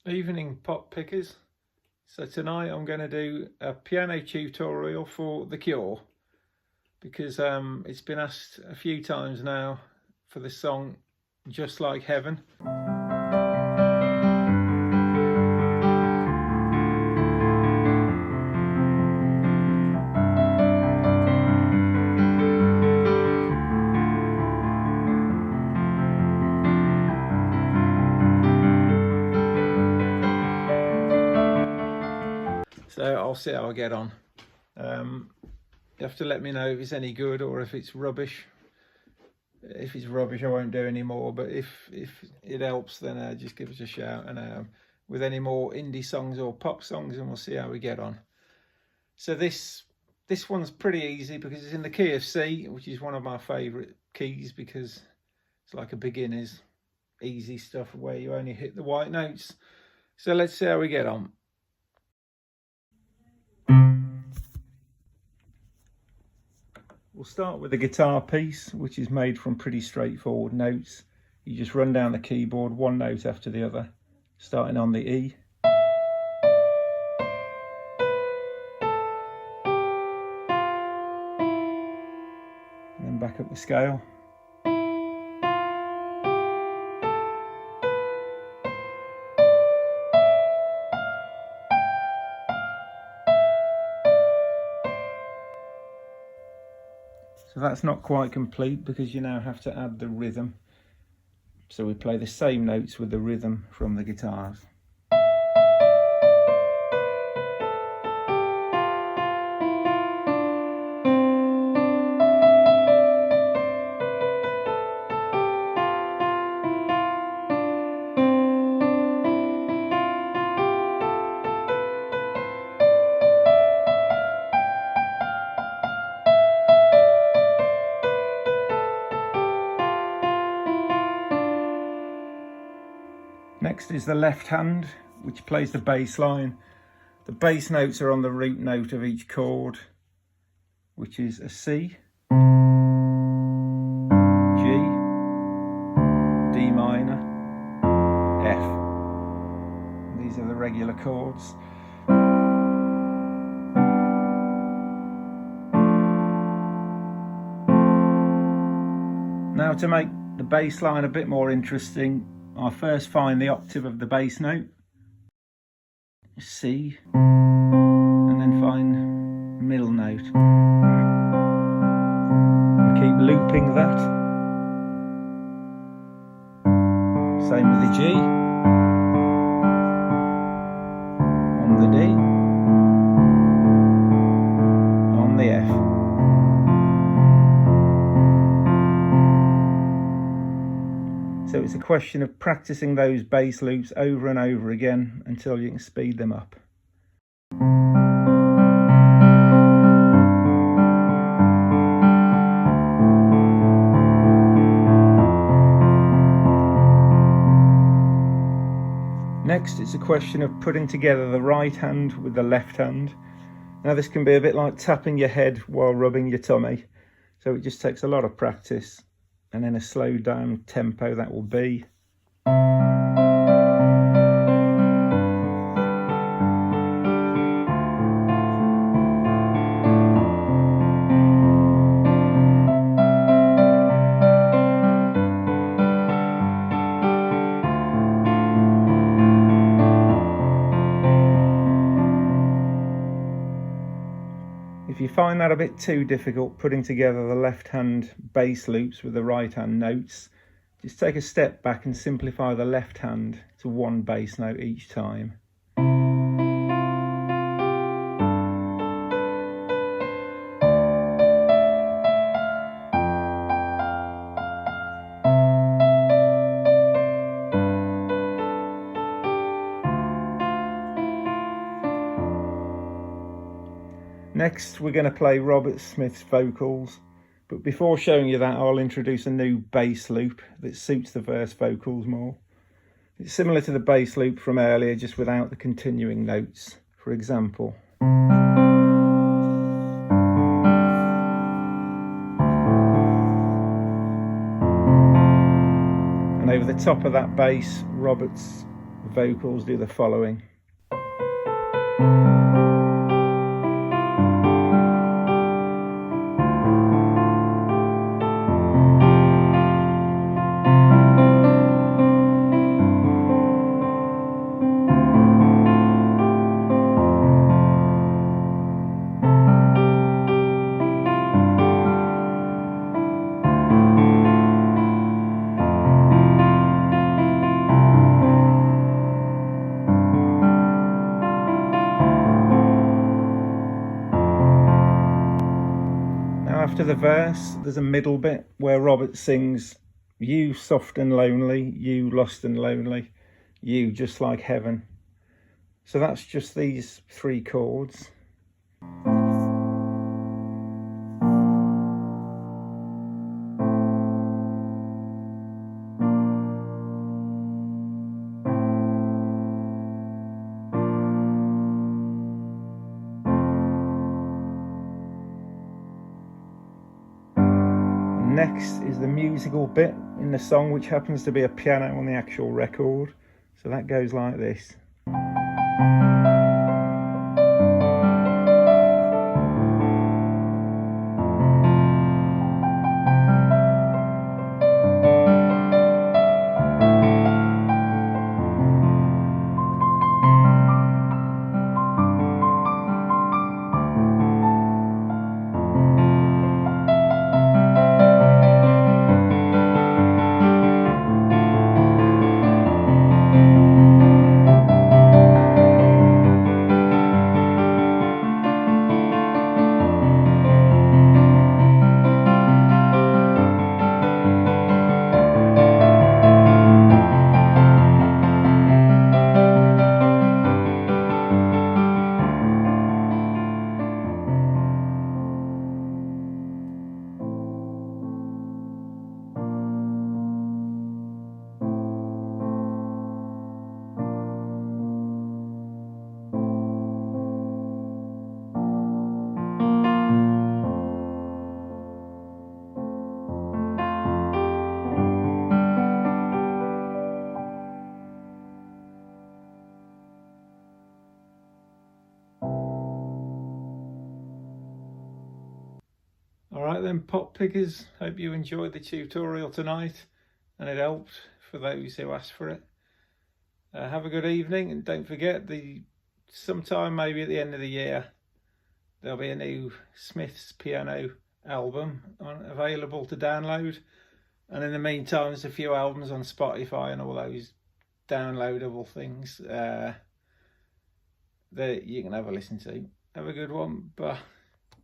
Evening pot pickers. So tonight I'm going to do a piano tutorial for The Cure because it's been asked a few times now for the song Just Like Heaven. So I'll see how I get on. You have to let me know if it's any good or if it's rubbish. If it's rubbish, I won't do any more. But if it helps, then just give us a shout. And with any more indie songs or pop songs, and we'll see how we get on. So this one's pretty easy because it's in the key of C, which is one of my favourite keys because it's like a beginner's easy stuff where you only hit the white notes. So let's see how we get on. We'll start with the guitar piece, which is made from pretty straightforward notes. You just run down the keyboard one note after the other, starting on the E. And then back up the scale. So that's not quite complete because you now have to add the rhythm. So we play the same notes with the rhythm from the guitars. Next is the left hand, which plays the bass line. The bass notes are on the root note of each chord, which is a C, G, D minor, F. These are the regular chords. Now to make the bass line a bit more interesting, I first find the octave of the bass note, C, and then find middle note. And keep looping that. Same with the G, on the D, on the F. So it's a question of practicing those bass loops over and over again until you can speed them up. Next, it's a question of putting together the right hand with the left hand. Now this can be a bit like tapping your head while rubbing your tummy, so it just takes a lot of practice. And then a slowed down tempo that will be. If you find that a bit too difficult putting together the left hand bass loops with the right hand notes, just take a step back and simplify the left hand to one bass note each time. Next, we're going to play Robert Smith's vocals, but before showing you that, I'll introduce a new bass loop that suits the verse vocals more. It's similar to the bass loop from earlier, just without the continuing notes. For example, and over the top of that bass, Robert's vocals do the following. After the verse, there's a middle bit where Robert sings, "You soft and lonely, you lost and lonely, you just like heaven." So that's just these 3 chords. Next is the musical bit in the song, which happens to be a piano on the actual record. So that goes like this. Alright then, pop pickers, hope you enjoyed the tutorial tonight and it helped for those who asked for it. Have a good evening, and don't forget, sometime maybe at the end of the year there'll be a new Smith's Piano album available to download, and in the meantime there's a few albums on Spotify and all those downloadable things that you can have a listen to. Have a good one. Bye.